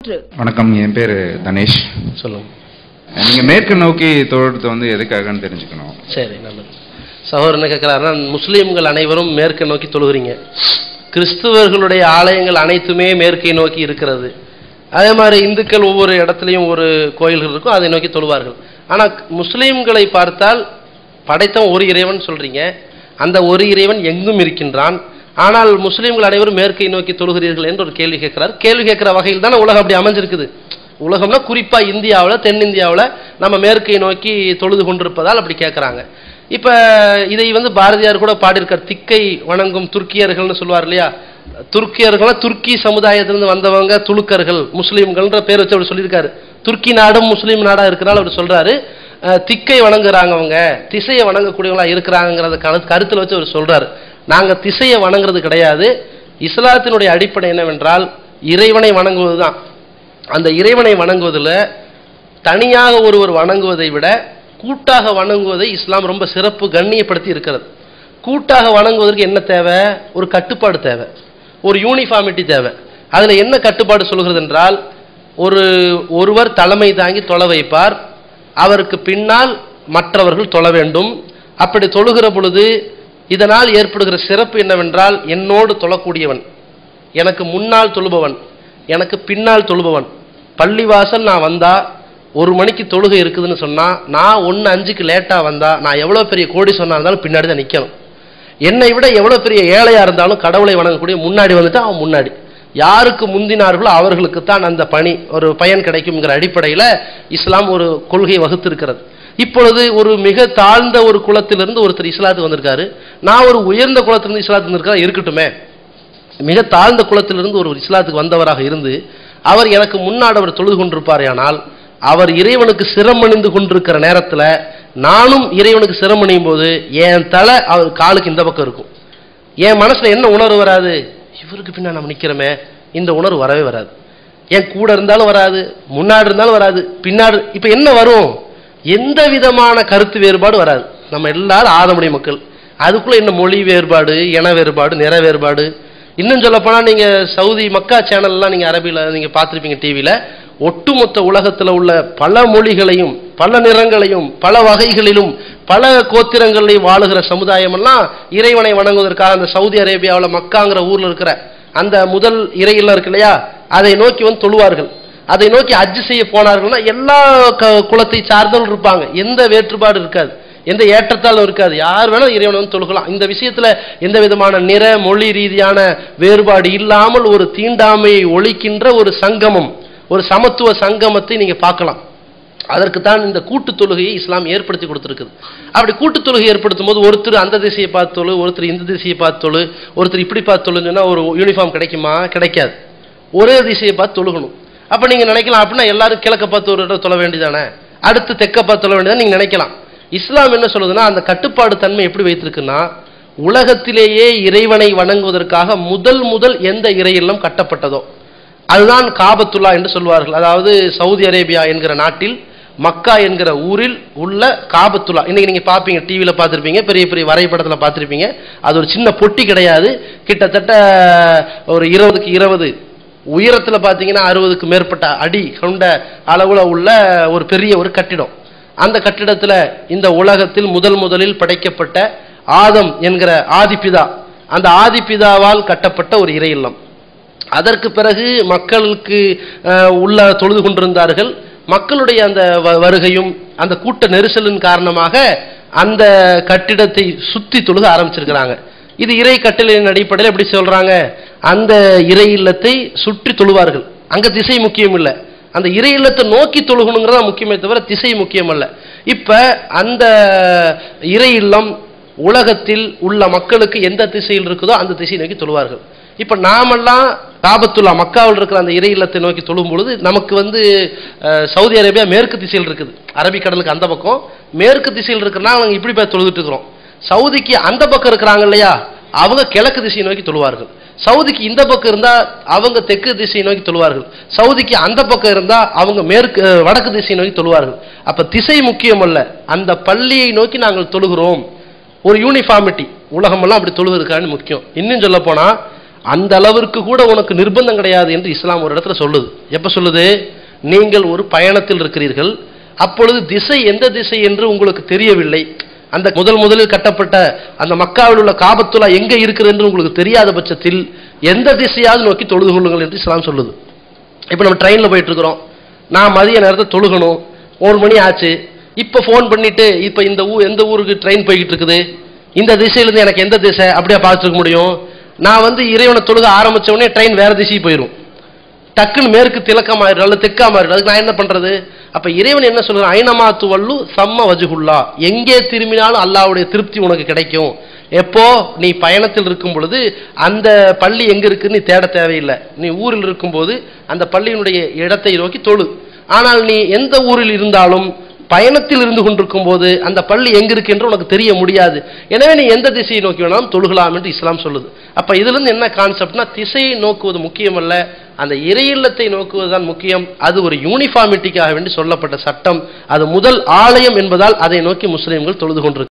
வணக்கம், என் பேர் தனேஷ். சொல்லுங்க. நீங்கள் மேற்கு நோக்கி தொழுறது வந்து எதுக்காகன்னு தெரிஞ்சுக்கணும். சரி, நல்லது. சகோதரர் என்ன கேட்குறாருன்னா, முஸ்லீம்கள் அனைவரும் மேற்கை நோக்கி தொழுகிறீங்க, கிறிஸ்துவர்களுடைய ஆலயங்கள் அனைத்துமே மேற்கை நோக்கி இருக்கிறது, அதே மாதிரி இந்துக்கள் ஒவ்வொரு இடத்துலையும் ஒரு கோயில்கள் இருக்கும், அதை நோக்கி தொழுவார்கள். ஆனால் முஸ்லீம்களை பார்த்தால் படைத்தவன் ஒரு இறைவன் சொல்கிறீங்க, அந்த ஒரு இறைவன் எங்கும் இருக்கின்றான், ஆனால் முஸ்லீம்கள் அனைவரும் மேற்கை நோக்கி தொழுகிறீர்கள் என்று ஒரு கேள்வி கேட்கிறார். கேள்வி கேட்கிற வகையில் தான் உலகம் அப்படி அமைஞ்சிருக்குது. உலகம்னா குறிப்பாக இந்தியாவில், தென்னிந்தியாவில் நம்ம மேற்கை நோக்கி தொழுது கொண்டிருப்பதால் அப்படி கேட்குறாங்க. இப்போ இதை வந்து பாரதியார் கூட பாடியிருக்கார். திக்கை வணங்கும் துர்க்கியர்கள்னு சொல்லுவார் இல்லையா? துர்க்கியர்கள்னா துர்க்கி சமுதாயத்திலிருந்து வந்தவங்க துலுக்கர்கள், முஸ்லீம்கள்ன்ற பேர் வச்சு அவர் சொல்லியிருக்காரு. துர்க்கி நாடும் முஸ்லீம் நாடாக இருக்கிறனால அவர் சொல்கிறாரு, திக்கை வணங்குறாங்க, அவங்க திசையை வணங்கக்கூடியவங்களா இருக்கிறாங்கிறத கருத்தில் வச்சு அவர் சொல்கிறார். நாங்கள் திசையை வணங்குறது கிடையாது. இஸ்லாத்தினுடைய அடிப்படை என்னவென்றால் இறைவனை வணங்குவது தான். அந்த இறைவனை வணங்குவதில் தனியாக ஒருவர் வணங்குவதை விட கூட்டாக வணங்குவதை இஸ்லாம் ரொம்ப சிறப்பு கண்ணியப்படுத்தி இருக்கிறது. கூட்டாக வணங்குவதற்கு என்ன தேவை? ஒரு கட்டுப்பாடு தேவை, ஒரு யூனிஃபார்மிட்டி தேவை. அதில் என்ன கட்டுப்பாடு சொல்கிறது என்றால், ஒருவர் தலைமை தாங்கி தொழ வைப்பார், அவருக்கு பின்னால் மற்றவர்கள் தொழ வேண்டும். அப்படி தொழுகிற பொழுது இதனால் ஏற்படுகிற சிறப்பு என்னவென்றால், என்னோடு தொழக்கூடியவன், எனக்கு முன்னால் தொழுபவன், எனக்கு பின்னால் தொழுபவன், பள்ளிவாசல் நான் வந்தா 1 மணிக்கு தொழுகை இருக்குதுன்னு சொன்னால், நான் 1:05 லேட்டாக வந்தால் நான் எவ்வளோ பெரிய கோடீஸ்வரனாக இருந்தாலும் பின்னாடி தான் நிற்கணும். என்னை விட எவ்வளோ பெரிய ஏழையாக இருந்தாலும் கடவுளை வணங்கக்கூடிய முன்னாடி வந்துட்டு அவன் முன்னாடி. யாருக்கு முந்தினார்களோ அவர்களுக்கு தான் அந்த பணி ஒரு பயன் கிடைக்கும்ங்கிற அடிப்படையில் இஸ்லாம் ஒரு கொள்கையை வகுத்திருக்கிறது. இப்பொழுது ஒரு மிக தாழ்ந்த ஒரு குலத்திலிருந்து ஒருத்தர் இஸ்லாத்துக்கு வந்திருக்காரு, நான் ஒரு உயர்ந்த குலத்திலிருந்து இஸ்லாத்துக்கு வந்திருக்காரு, இருக்கட்டுமே. மிக தாழ்ந்த குலத்திலிருந்து ஒரு இஸ்லாத்துக்கு வந்தவராக இருந்து அவர் எனக்கு முன்னாடி அவர் தொழுது கொண்டிருப்பார். ஆனால் அவர் இறைவனுக்கு சிரமணிந்து கொண்டிருக்கிற நேரத்தில் நானும் இறைவனுக்கு சிரமணியும் போது என் தலை அவர் காலுக்கு இந்த பக்கம் இருக்கும். என் மனசுல என்ன உணர்வு வராது? இவருக்கு பின்னா நம்ம நிற்கிறோமே, இந்த உணர்வு வரவே வராது. என் கூட இருந்தாலும் வராது, முன்னாடி இருந்தாலும் வராது, பின்னாடி. இப்போ என்ன வரும்? எந்த விதமான கருத்து வேறுபாடு வராது. நம்ம எல்லாரும் ஆதமுடைய மக்கள். அதுக்குள்ள என்ன மொழி வேறுபாடு, இன வேறுபாடு, நிற வேறுபாடு. இன்னும் சொல்லப்போனால் நீங்கள் சவுதி மக்கா சேனல்லாம் நீங்கள் அரபியில் நீங்கள் பார்த்துருப்பீங்க, டிவியில். ஒட்டுமொத்த உலகத்தில் உள்ள பல மொழிகளையும் பல நிறங்களையும் பல வகைகளிலும் பல கோத்திரங்களையும் வாழுகிற சமுதாயமெல்லாம் இறைவனை வணங்குவதற்காக அந்த சவுதி அரேபியாவில் மக்காங்கிற ஊரில் இருக்கிற அந்த முதல் இறையில்லம் இருக்கு இல்லையா, அதை நோக்கி வந்து தொழுவார்கள். அதை நோக்கி ஹஜ் செய்ய போனார்கள்னா எல்லா குலத்தை சார்ந்தவர்கள் இருப்பாங்க, எந்த வேற்றுப்பாடு இருக்காது, எந்த ஏற்றத்தாலும் இருக்காது, யார் வேணாலும் இறைவனை வந்து தொழுகலாம். இந்த விஷயத்துல எந்த விதமான நிற மொழி ரீதியான வேறுபாடு இல்லாமல் ஒரு தீண்டாமையை ஒழிக்கின்ற ஒரு சங்கமம், ஒரு சமத்துவ சங்கமத்தை நீங்க பார்க்கலாம். அதற்கு தான் இந்த கூட்டு தொழுகையை இஸ்லாம் ஏற்படுத்தி கொடுத்துருக்குது. அப்படி கூட்டு தொழுகை ஏற்படுத்தும் போது ஒருத்தர் அந்த திசையை பார்த்து தொழு, ஒருத்தர் இந்த திசையை பார்த்து தொழு, ஒருத்தர் இப்படி பார்த்து தொழுன்னு சொன்னா ஒரு யூனிஃபார்ம் கிடைக்குமா? கிடைக்காது. ஒரே திசையை பார்த்து தொழுகணும். அப்ப நீங்க நினைக்கலாம், அப்படின்னா எல்லாரும் கிழக்க பார்த்து ஒரு இடம் தொழ வேண்டியதானே, அடுத்து தெற்க பார்த்து தொழ வேண்டியதான் நீங்க நினைக்கலாம். இஸ்லாம் என்ன சொல்லுதுன்னா, அந்த கட்டுப்பாடு தன்மை எப்படி வைத்திருக்குன்னா, உலகத்திலேயே இறைவனை வணங்குவதற்காக முதல் எந்த இறையில்லம் கட்டப்பட்டதோ அதுதான் காபத்துல்லா என்று சொல்வார்கள். அதாவது சவுதி அரேபியா என்கிற நாட்டில் மக்கா என்கிற ஊரில் உள்ள காபத்துல்லா. இன்னைக்கு நீங்க பார்ப்பீங்க, டிவியில் பார்த்துருப்பீங்க, பெரிய பெரிய வரைபடத்தில் பார்த்துருப்பீங்க. அது ஒரு சின்ன பொட்டி கிடையாது, கிட்டத்தட்ட ஒரு 20க்கு 20 உயரத்தில் பார்த்தீங்கன்னா 60க்கு மேற்பட்ட அடி கொண்ட அளவுல உள்ள ஒரு பெரிய ஒரு கட்டிடம். அந்த கட்டிடத்தில் இந்த உலகத்தில் முதலில் படைக்கப்பட்ட ஆதம் என்கிற ஆதிபிதா, அந்த ஆதிபிதாவால் கட்டப்பட்ட ஒரு இறை இல்லம். அதற்கு பிறகு மக்களுக்கு உள்ள தொழுது கொண்டிருந்தார்கள். மக்களுடைய அந்த வருகையும் அந்த கூட்ட நெரிசலின் காரணமாக அந்த கட்டிடத்தை சுத்தி தொழுக ஆரம்பிச்சிருக்கிறாங்க. இது இறை கட்டளையின் அடிப்படையில் எப்படி சொல்றாங்க, அந்த இறை இல்லத்தை சுற்றி தொழுவார்கள். அங்க திசை முக்கியம் இல்லை, அந்த இறை இல்லத்தை நோக்கி தொழுகணுங்கிறதா முக்கியமே தவிர திசை முக்கியம் அல்ல. இப்ப அந்த இறை இல்லம் உலகத்தில் உள்ள மக்களுக்கு எந்த திசையில் இருக்குதோ அந்த திசையை நோக்கி தொழுவார்கள். இப்ப நாமெல்லாம் காபத்துல்லா மக்காவில் இருக்கிற அந்த இறை இல்லத்தை நோக்கி தொழும் பொழுது நமக்கு வந்து சவுதி அரேபியா மேற்கு திசையில் இருக்குது, அரபிக்கடலுக்கு அந்த பக்கம் மேற்கு திசையில் இருக்கிறனா அவங்க இப்படி போய் தொழுதுட்டு இருக்கிறோம். சவுதிக்கு அந்த பக்கம் இருக்கிறாங்க இல்லையா, அவங்க கிழக்கு திசையை நோக்கி தொழுவார்கள். சவுதிக்கு இந்த பக்கம் இருந்தா அவங்க தெற்கு திசையை நோக்கி தொழுவார்கள். சவுதிக்கு அந்த பக்கம் இருந்தா அவங்க வடக்கு திசையை நோக்கி தொழுவார்கள். அப்ப திசை முக்கியம் அல்ல, அந்த பள்ளியை நோக்கி நாங்கள் தொழுகிறோம். ஒரு யூனிஃபார்மிட்டி, உலகமெல்லாம் அப்படி தொழுவதற்கான முக்கியம். இன்னும் சொல்ல போனா அந்த அளவிற்கு கூட உனக்கு நிர்பந்தம் கிடையாது என்று இஸ்லாம் ஒரு இடத்துல சொல்லுது. எப்ப சொல்லுது? நீங்கள் ஒரு பயணத்தில் இருக்கிறீர்கள், அப்பொழுது திசை எந்த திசை என்று உங்களுக்கு தெரியவில்லை, அந்த முதலில் கட்டப்பட்ட அந்த மக்காவில் உள்ள காபத்துல்லா எங்க இருக்கிறது என்று உங்களுக்கு தெரியாத பட்சத்தில் எந்த திசையாவது நோக்கி தொழுது கொள்ளுங்கள் என்று இஸ்லாம் சொல்லுது. இப்ப நம்ம ட்ரெயின்ல போயிட்டு இருக்கிறோம், நான் மதிய நேரத்தை தொழுகணும், 1 மணி ஆச்சு, இப்ப போன் பண்ணிட்டு இப்ப இந்த எந்த ஊருக்கு ட்ரெயின் போய்கிட்டு இருக்குது, இந்த திசையிலிருந்து எனக்கு எந்த திசை அப்படியே பார்த்துக்க முடியும்? நான் இறைவனை தொழுக ஆரம்பிச்ச உடனே ட்ரெயின் வேற திசைக்கு போயிடும், டக்குன்னு மேற்கு திலக்கமாயிடும் அல்ல தெற்காமாயிடும். அதுக்கு நான் என்ன பண்றது? அப்ப இறைவன் என்ன சொல்றான்? ஐனமா துவல்லு சம்ம வஜ்ஹுல்லா, எங்கே திரும்பினாலும் அல்லாஹ்வுடைய திருப்தி உனக்கு கிடைக்கும். எப்போ? நீ பயணத்தில் இருக்கும் பொழுது அந்த பள்ளி எங்க இருக்குன்னு நீ தேட தேவையில்லை. நீ ஊரில் இருக்கும்போது அந்த பள்ளியினுடைய இடத்தை நோக்கி தொழு. ஆனால் நீ எந்த ஊரில் இருந்தாலும் பயணத்தில் இருந்து கொண்டிருக்கும் போது அந்த பள்ளி எங்க இருக்கு என்று உனக்கு தெரிய முடியாது. எனவே நீ எந்த திசையை நோக்கி வேணாலும் தொழுகலாம் என்று இஸ்லாம் சொல்லுது. அப்ப இதுல இருந்து என்ன கான்செப்ட்னா, திசையை நோக்குவது முக்கியம் அல்ல, அந்த இறையில்லத்தை நோக்குவதுதான் முக்கியம். அது ஒரு யூனிஃபார்மிட்டிக்காக வேண்டி சொல்லப்பட்ட சட்டம். அது முதல் ஆலயம் என்பதால் அதை நோக்கி முஸ்லிம்கள் தொழுது கொண்டிருக்கிறார்கள்.